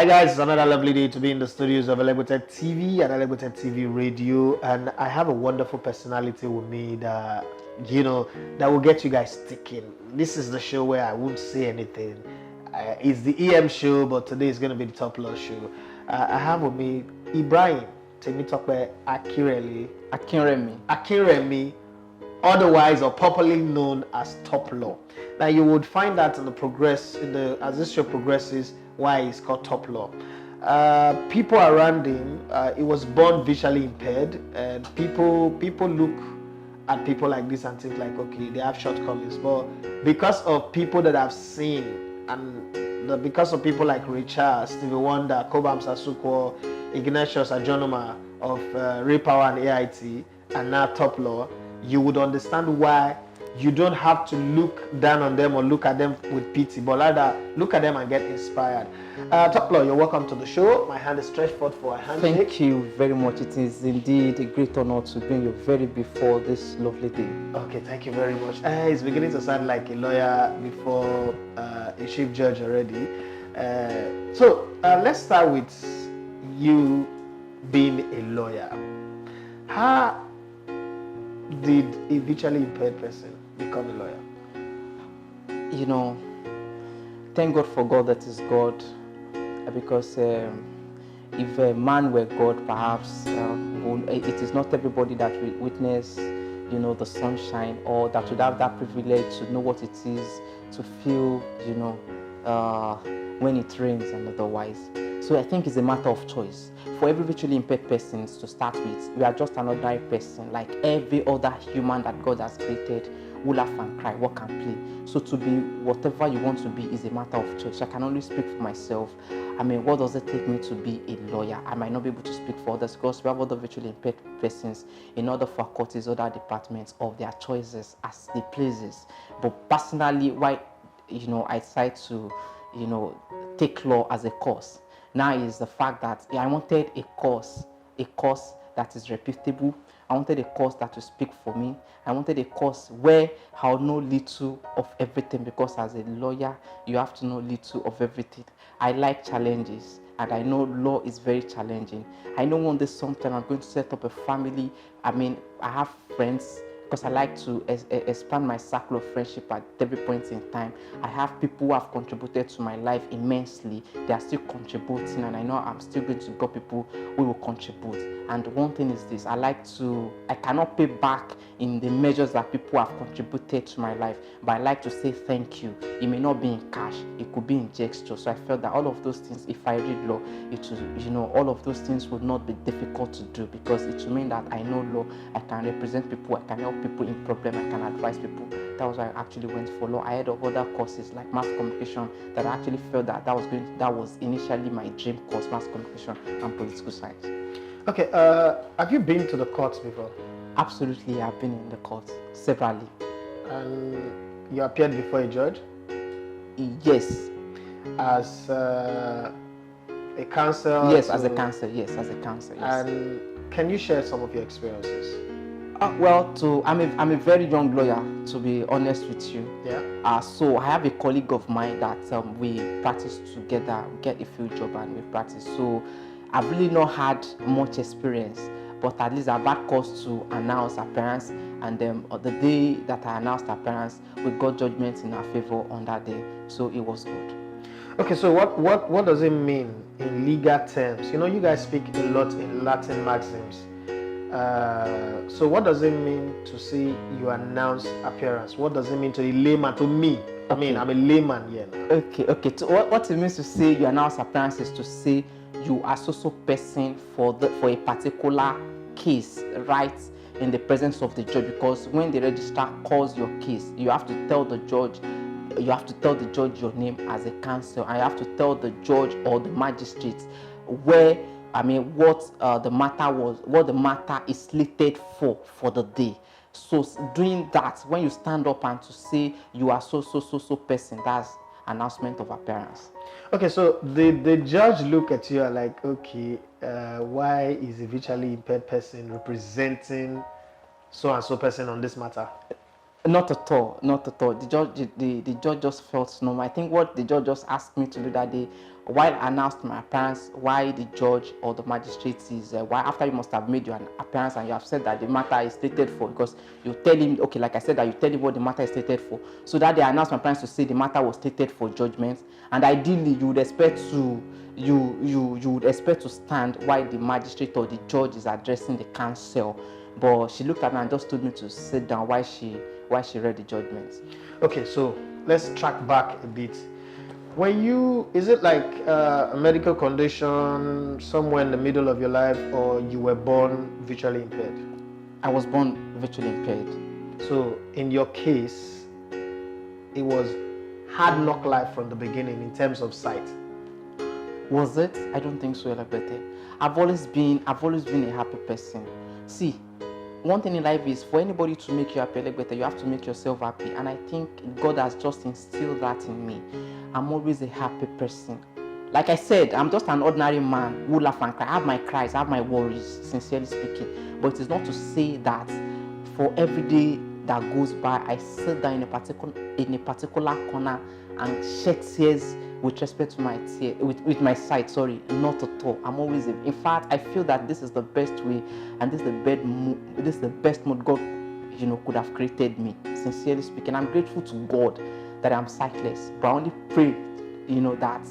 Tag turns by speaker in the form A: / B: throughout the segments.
A: Hi guys, it's another lovely day to be in the studios of Elegoted TV and Elegoted TV Radio, and I have a wonderful personality with me that that will get you guys thinking. This is the show where I won't say anything. It's the EM show, but today is going to be the Toplaw show. I have with me Ibrahim Temitope Akinremi, otherwise or popularly known as Toplaw. Now you would find that as this show progresses, why it's called Toplaw. People around him, he was born visually impaired, and people look at people like this and think like, okay, they have shortcomings. But because of people that I've seen, and because of people like Richard, Stevie Wonder, Kobam Sasukwo, Ignatius Ajonoma of Ray Power and AIT, and now Toplaw, you would understand why you don't have to look down on them or look at them with pity, but rather look at them and get inspired. Toplaw, you're welcome to the show. My hand is stretched forth for a handshake.
B: Thank you very much. It is indeed a great honor to bring you very before this lovely day.
A: Okay, thank you very much. It's beginning to sound like a lawyer before a chief judge already. So let's start with you being a lawyer. How did a visually impaired person become a lawyer?
B: You know, thank God for God that is God, because if a man were God, perhaps it is not everybody that will witness, the sunshine, or that would have that privilege to know what it is to feel, when it rains and otherwise. So I think it's a matter of choice. For every visually impaired person to start with, we are just an ordinary person, like every other human that God has created, who laugh and cry, walk and play. So to be whatever you want to be is a matter of choice. I can only speak for myself. I mean, what does it take me to be a lawyer? I might not be able to speak for others because we have other visually impaired persons in other faculties, other departments of their choices as the places. But personally, why I decided to take law as a course now is the fact that I wanted a course that is reputable. I wanted a course that will speak for me. I wanted a course where I'll know little of everything, because as a lawyer, you have to know little of everything. I like challenges, and I know law is very challenging. I know one day sometime I'm going to set up a family. I mean, I have friends, because I like to expand my circle of friendship at every point in time. I have people who have contributed to my life immensely. They are still contributing, and I know I'm still going to get people who will contribute. And one thing is this, I cannot pay back in the measures that people have contributed to my life, but I like to say thank you. It may not be in cash, it could be in gesture. So I felt that all of those things, if I read law, all of those things would not be difficult to do, because it will mean that I know law, I can represent people, I can help people in problem, I can advise people. That was why I actually went for law. I had other courses like mass communication that I actually felt that was initially my dream course, mass communication and political science.
A: Okay, have you been to the courts before?
B: Absolutely, I've been in the courts severally.
A: And you appeared before a judge?
B: Yes.
A: As a counsel?
B: Yes, as a counsel. Yes.
A: And can you share some of your experiences?
B: I'm a very young lawyer, to be honest with you.
A: Yeah.
B: So I have a colleague of mine that we practice together, we get a field job and we practice. So I've really not had much experience, but at least I've had cause to announce appearance, and the day that I announced appearance, we got judgment in our favor on that day. So it was good.
A: Okay, so what does it mean in legal terms? You guys speak a lot in Latin maxims. So what does it mean to say you announce appearance? What does it mean to a layman, to me? I mean, I'm a layman here now.
B: Okay. So what it means to say you announce appearance is to say you are so person for a particular case, right, in the presence of the judge. Because when the registrar calls your case, you have to tell the judge your name as a counsel, and you have to tell the judge or the magistrate what the matter was, what the matter is slated for the day. So doing that, when you stand up and to say you are so person, that's announcement of appearance.
A: Okay, so the judge look at you and like, okay, why is a visually impaired person representing so and so person on this matter?
B: Not at all, not at all. The judge just felt normal. I think what the judge just asked me to do that day, while I announced my appearance, why the judge or the magistrate is, why after you must have made your appearance and you have said that the matter is stated for, because you tell him, okay, like I said, that you tell him what the matter is stated for. So that day I announced my appearance to say the matter was stated for judgment, and ideally you would expect to, you would expect to stand while the magistrate or the judge is addressing the counsel. But she looked at me and just told me to sit down while she read the judgment.
A: Okay, so let's track back a bit. Is it like a medical condition somewhere in the middle of your life, or you were born visually impaired?
B: I was born visually impaired.
A: So in your case, it was hard knock life from the beginning in terms of sight.
B: Was it? I don't think so, Elabete. I've always been a happy person. See, one thing in life is for anybody to make you happy, Elabete, you have to make yourself happy. And I think God has just instilled that in me. I'm always a happy person. Like I said, I'm just an ordinary man who laugh and cry. I have my cries, I have my worries, sincerely speaking. But it is not to say that for every day that goes by, I sit down in a particular corner and shed tears with respect to my tear, with my sight. Sorry, not at all. I'm always, in fact, I feel that this is the best way, and this is the best mode God, could have created me. Sincerely speaking, I'm grateful to God that I'm sightless. But I only pray, that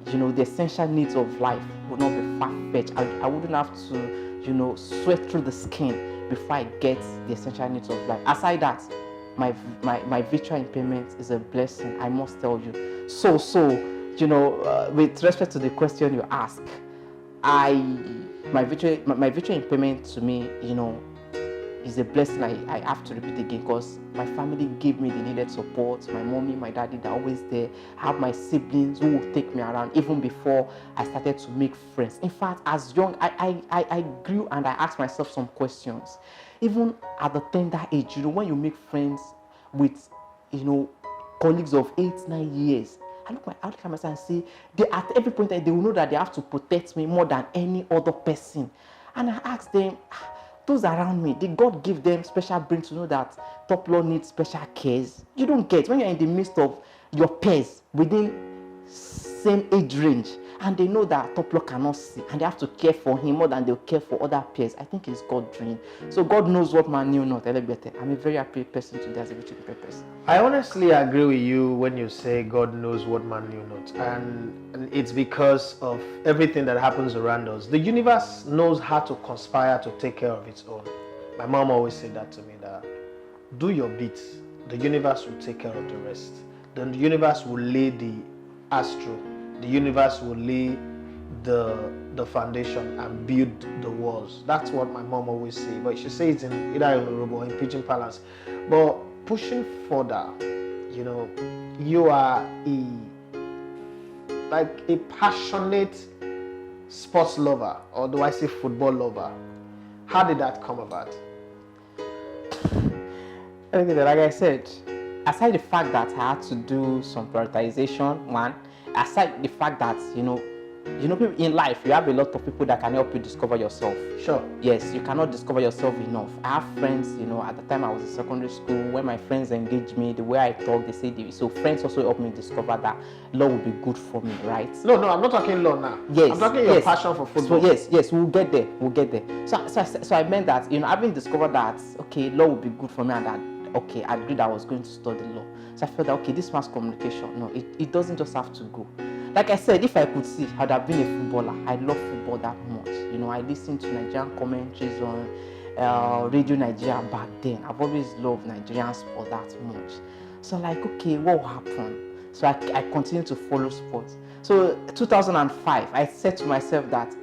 B: the essential needs of life would not be far-fetched. I wouldn't have to, sweat through the skin before I get the essential needs of life. Aside that, my visual impairment is a blessing, I must tell you. So with respect to the question you ask, my visual impairment to me, is a blessing I have to repeat again, because my family gave me the needed support. My mommy, my daddy, they're always there. I have my siblings who will take me around even before I started to make friends. In fact, as young, I grew and I asked myself some questions. Even at the tender age, when you make friends with, colleagues of 8-9 years, I look at myself and say, at every point they will know that they have to protect me more than any other person. And I asked them, those around me, did God give them special brain to know that Toplaw needs special cares? You don't get. When you're in the midst of your peers within same age range, and they know that Toplaw cannot see, and they have to care for him more than they'll care for other peers, I think it's God's dream. So God knows what man knew not. I'm a very happy person today as a visually impaired person.
A: I honestly agree with you when you say God knows what man knew not. And it's because of everything that happens around us. The universe knows how to conspire to take care of its own. My mom always said that to me, that do your bit, the universe will take care of the rest. The universe will lay the astro. The universe will lay the foundation and build the walls. That's what my mom always say. But she says it in either in Yoruba or in Pidgin Palace. But pushing further, you are a passionate sports lover, or do I say football lover? How did that come about?
B: Okay, like I said, aside the fact that I had to do some prioritization, aside the fact that, in life, you have a lot of people that can help you discover yourself.
A: Sure.
B: Yes, you cannot discover yourself enough. I have friends, at the time I was in secondary school, when my friends engaged me, the way I talk, they say, so friends also helped me discover that law would be good for me, right?
A: No, I'm not talking law now.
B: Yes.
A: I'm talking your passion for football.
B: So yes, we'll get there. So I meant that, having discovered that, okay, law would be good for me, and that, okay, I agreed I was going to study law. So I felt that, okay, this mass communication, no, it doesn't just have to go. Like I said, if I could see, I'd have been a footballer. I love football that much. I listened to Nigerian commentaries on Radio Nigeria back then. I've always loved Nigerian sport that much. So okay, what will happen? So I continued to follow sports. So 2005, I said to myself that,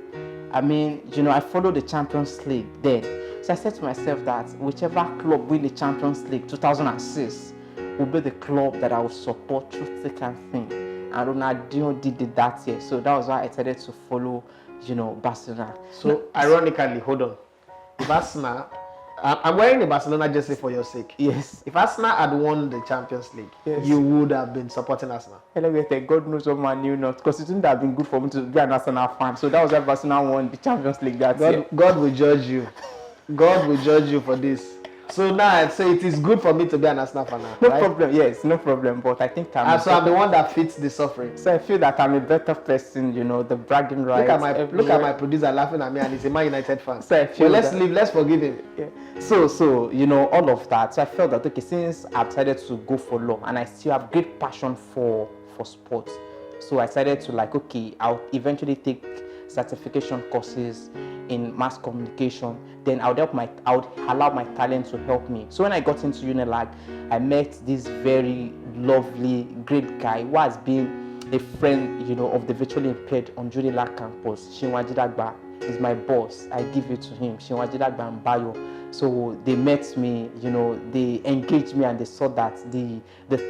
B: I followed the Champions League then. So I said to myself that whichever club win the Champions League 2006 will be the club that I will support through thick and thin. And Ronaldinho did it that year. So that was why I decided to follow, Barcelona.
A: So ironically, hold on. If Arsenal, I'm wearing the Barcelona jersey for your sake.
B: Yes.
A: If Arsenal had won the Champions League,
B: yes,
A: you would have been supporting Arsenal.
B: God knows what man knew not. Because it wouldn't have been good for me to be an Arsenal fan. So that was why Barcelona won the Champions League that year.
A: God will judge you. God will judge you for this. So now, so it is good for me to be an Arsenal fan now,
B: No
A: right?
B: problem, yes, no problem. But I think
A: And so I'm the one that fits the suffering.
B: so I feel that I'm a better person, you know, the bragging rights.
A: Look at my producer laughing at me, and he's a Man United fan.
B: So I feel
A: well, let's leave. Let's forgive him.
B: Yeah. So you know, all of that. So I felt that okay, since I've decided to go for law, and I still have great passion for sports, so I decided to like, okay, I'll eventually take certification courses in mass communication. Then I would allow my talent to help me. So when I got into Unilag, I met this very lovely, great guy who has been a friend, you know, of the visually impaired on Unilag campus. Shinwajidagba is my boss. I give it to him. Shinwajidagba and Bayo. So they met me, you know, they engaged me, and they saw that the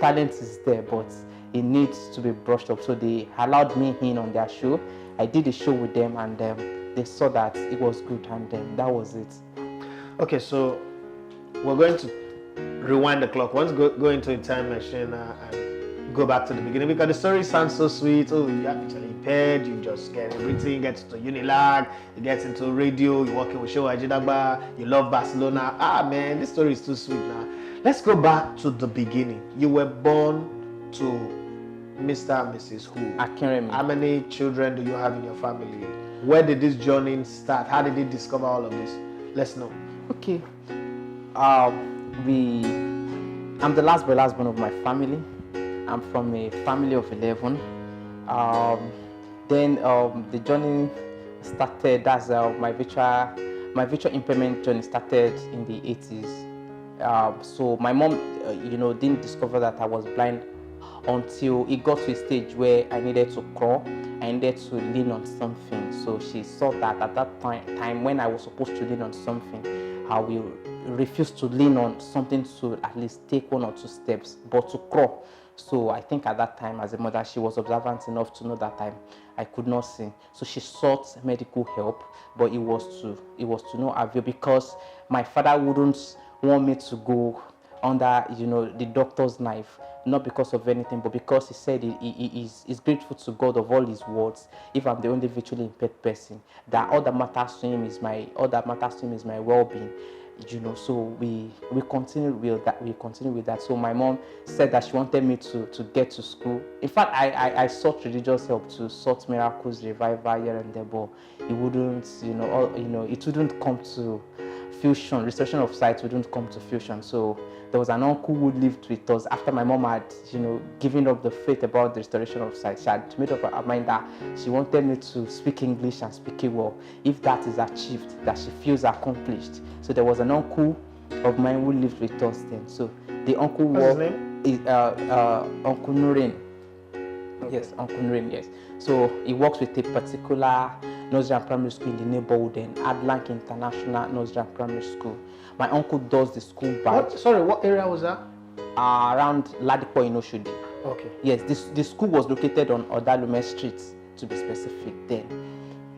B: talent is there, but it needs to be brushed up. So they allowed me in on their show. I did a show with them, and they saw that it was good, and that was it.
A: Okay, so we're going to rewind the clock. Once go into a time machine and go back to the beginning, because the story sounds so sweet. Oh, you have visually impaired, you just get everything, get into Unilag, you get into radio, you're working with Shewa Ajidagba, you love Barcelona. Ah man, this story is too sweet now. Let's go back to the beginning. You were born to Mr. and Mrs. Who?
B: Akinremi.
A: How many children do you have in your family? Where did this journey start? How did you discover all of this? Let's know.
B: Okay. I'm the last born of my family. I'm from a family of 11. Then the journey started. That's my virtual impairment journey started in the 80s. So my mom, you know, didn't discover that I was blind until it got to a stage where I needed to crawl, I needed to lean on something. So she saw that at that time when I was supposed to lean on something, I will refuse to lean on something to at least take 1 or 2 steps, but to crawl. So I think at that time, as a mother, she was observant enough to know that I could not see. So she sought medical help, but it was to no avail, because my father wouldn't want me to go under, you know, the doctor's knife, not because of anything, but because he said he's grateful to God of all his words. If I'm the only visually impaired person, that all that matters to him is my well-being. You know, so we continued with that. So my mom said that she wanted me to get to school. In fact, I sought religious help to sort miracles, revival here and there, but it wouldn't, it wouldn't come to fusion. Restoration of sight wouldn't come to fusion. So there was an uncle who lived with us after my mom had, given up the faith about the restoration of sight. She had made up her mind that she wanted me to speak English and speak it well. If that is achieved, that she feels accomplished. So there was an uncle of mine who lived with us then. So the uncle
A: What's his name?
B: Is Uncle Nurin. Okay. Yes, Uncle Nurin, yes. So he works with a particular nursery and primary school in the neighborhood, then Adlank International Nursery and Primary School. My uncle does the school badge.
A: What area was that?
B: Around Ladipo in Oshodi.
A: Okay.
B: Yes, the school was located on Odalume Street, to be specific then.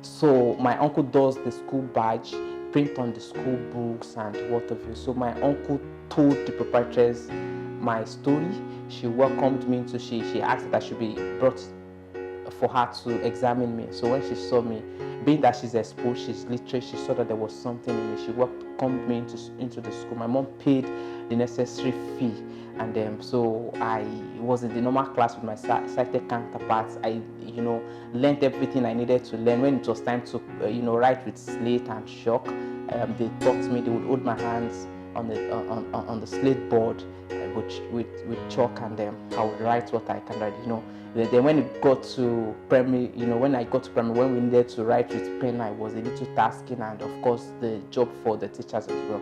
B: So my uncle does the school badge, print on the school books and what have you. So my uncle told the proprietress my story. She welcomed me into, she asked that I should be brought for her to examine me. So when she saw me, being that she's exposed, she's literate, she saw that there was something in me. She welcomed me into the school. My mom paid the necessary fee, and so I was in the normal class with my sighted counterparts. I, learned everything I needed to learn. When it was time to, write with slate and chalk, they taught me. They would hold my hands on the slate board with chalk, and I would write what I can write. Then when it got to primary, when we needed to write with pen, I was a little tasking, and of course the job for the teachers as well.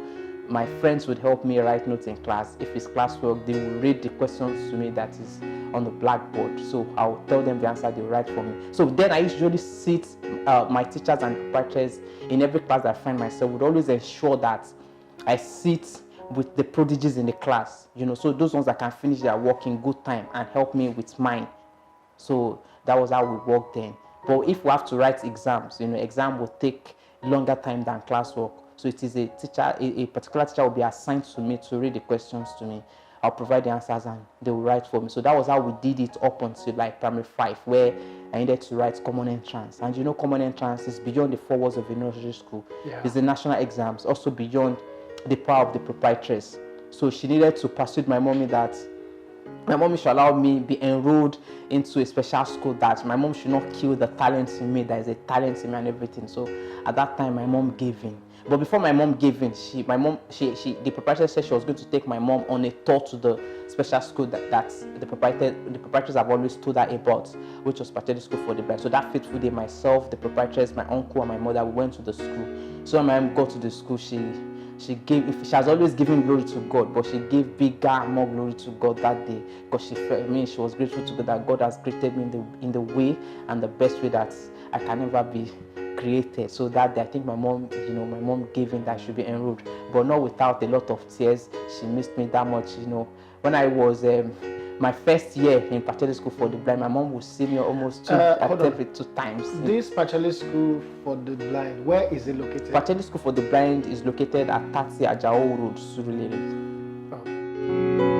B: My friends would help me write notes in class. If it's classwork, they would read the questions to me that is on the blackboard. So I'll tell them the answer, they will write for me. So then I usually sit, my teachers and proprietors in every class that I find myself would always ensure that I sit with the prodigies in the class, so those ones that can finish their work in good time and help me with mine. So that was how we worked then. But if we have to write exams, exam will take longer time than classwork. So it is a teacher, a particular teacher will be assigned to me to read the questions to me. I'll provide the answers and they will write for me. So that was how we did it up until like primary 5, where I needed to write common entrance. And common entrance is beyond the 4 walls of a nursery school.
A: Yeah.
B: It's the national exams, also beyond the power of the proprietress. So she needed to persuade my mommy that my mom should allow me be enrolled into a special school, that my mom should not kill the talent in me, there is a talent in me and everything. So at that time, my mom gave in. But before my mom gave in, the proprietor said she was going to take my mom on a tour to the special school that the proprietors have always told her about, which was Pathology School for the Blind. So that fateful day, myself, the proprietress, my uncle, and my mother, we went to the school. So when my mom got to the school, she has always given glory to God, but she gave bigger and more glory to God that day, because she was grateful to God that God has created me in the way and the best way that I can never be created. So that day, I think my mom gave in that I should be enrolled, but not without a lot of tears. She missed me that much. When I was my first year in Pathology School for the Blind, my mom would see me almost every 2 times.
A: This Pathology School for the Blind, where is it located?
B: Pathology School for the Blind is located at 30 Ajao Road, Surulere.
A: Okay.